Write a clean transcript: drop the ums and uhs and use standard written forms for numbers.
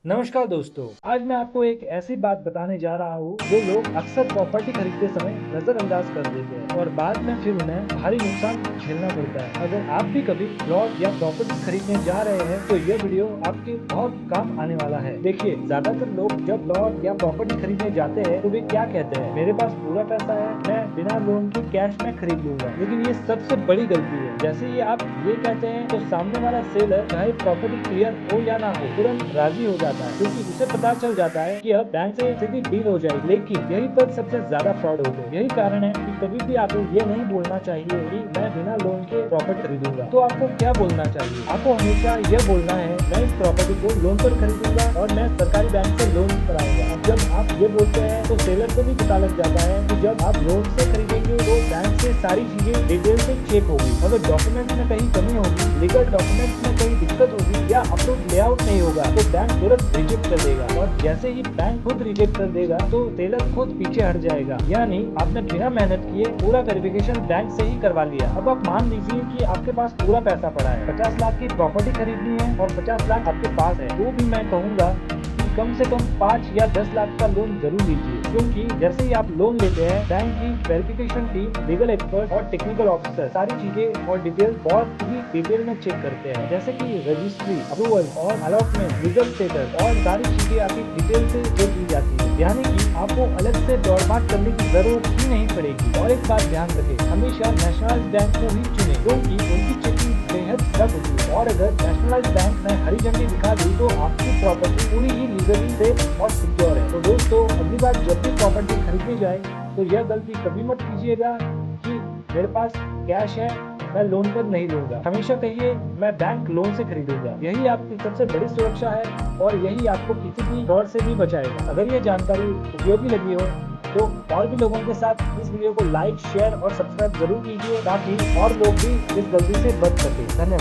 नमस्कार दोस्तों, आज मैं आपको एक ऐसी बात बताने जा रहा हूँ जो लोग अक्सर प्रॉपर्टी खरीदते समय नजरअंदाज कर देते हैं और बाद में फिर उन्हें भारी नुकसान झेलना पड़ता है। अगर आप भी कभी प्लॉट या प्रॉपर्टी खरीदने जा रहे हैं तो यह वीडियो आपके बहुत काम आने वाला है। देखिए, ज्यादातर लोग जब प्लॉट या प्रॉपर्टी खरीदने जाते हैं तो वे क्या कहते हैं, मेरे पास पूरा पैसा है, मैं बिना लोन के कैश में खरीद लूंगा। लेकिन ये सबसे बड़ी गलती है। जैसे ही आप ये कहते हैं तो सामने वाला सेलर चाहे प्रॉपर्टी क्लियर हो या ना हो तुरंत राजी हो जाता है, क्योंकि उसे पता चल जाता है कि अब बैंक से सीधी डील हो जाएगी। लेकिन यही पर सबसे ज्यादा फ्रॉड होते हैं। यही कारण है कि कभी भी आपको ये नहीं बोलना चाहिए कि मैं बिना लोन के प्रॉपर्टी खरीदूंगा। तो आपको क्या बोलना चाहिए? आपको हमेशा यह बोलना है मैं इस प्रॉपर्टी को लोन पर खरीदूंगा और मैं सरकारी बैंक से लोन कराऊंगा। जब आप ये बोलते हैं तो सेलर को भी पता लग जाता है कि जब आप लोन से खरीदेंगे तो बैंक से सारी चीजें डिटेल से चेक होगी। अगर डॉक्यूमेंट में कहीं कमी होगी, लीगल डॉक्यूमेंट में कहीं दिक्कत होगी या अप्रूव लेआउट नहीं होगा तो बैंक तुरंत रिजेक्ट कर देगा। और जैसे ही बैंक खुद रिजेक्ट कर देगा तो सेलर खुद पीछे हट जाएगा। यानी आपने बिना मेहनत किए पूरा वेरिफिकेशन बैंक से ही करवा लिया। अब आप मान लीजिए कि आपके पास पूरा पैसा पड़ा है, 50 लाख की प्रॉपर्टी खरीदनी है और 50 लाख आपके पास है, तो भी मैं कहूँगा कम से कम 5 या 10 लाख का लोन जरूर लीजिए। क्योंकि जैसे ही आप लोन लेते हैं बैंक की वेरिफिकेशन टीम, लीगल एक्सपर्ट और टेक्निकल ऑफिसर सारी चीजें और डिटेल बहुत ही डिटेल में चेक करते हैं, जैसे कि रजिस्ट्री, अप्रूवल और अलॉटमेंट, लीगल स्टेटस और सारी चीजें आपकी डिटेल से चेक की जाती है। यानी कि आपको अलग से दौड़ भाग करने की जरूरत ही नहीं पड़ेगी। और एक बात ध्यान रखें, हमेशा नेशनलाइज बैंक को ही चुने क्योंकि उनकी चेकिंग बेहद सख्त होती है। और अगर नेशनलाइज बैंक ने हरी झंडी दिखा दी तो आपकी प्रॉपर्टी पूरी ही लीगली सेफ और सिक्योर है। तो दोस्तों, अगली बार जब भी प्रॉपर्टी खरीदनी जाए तो यह गलती कभी मत कीजिएगा कि मेरे पास कैश है, मैं लोन पर नहीं लूंगा। हमेशा कहिए मैं बैंक लोन से खरीदूंगा। यही आपकी सबसे बड़ी सुरक्षा है और यही आपको किसी भी फ्रॉड से भी बचाएगा। अगर ये जानकारी उपयोगी लगी हो तो और भी लोगों के साथ इस वीडियो को लाइक, शेयर और सब्सक्राइब जरूर कीजिए ताकि और लोग भी इस गलती से बच सके। धन्यवाद।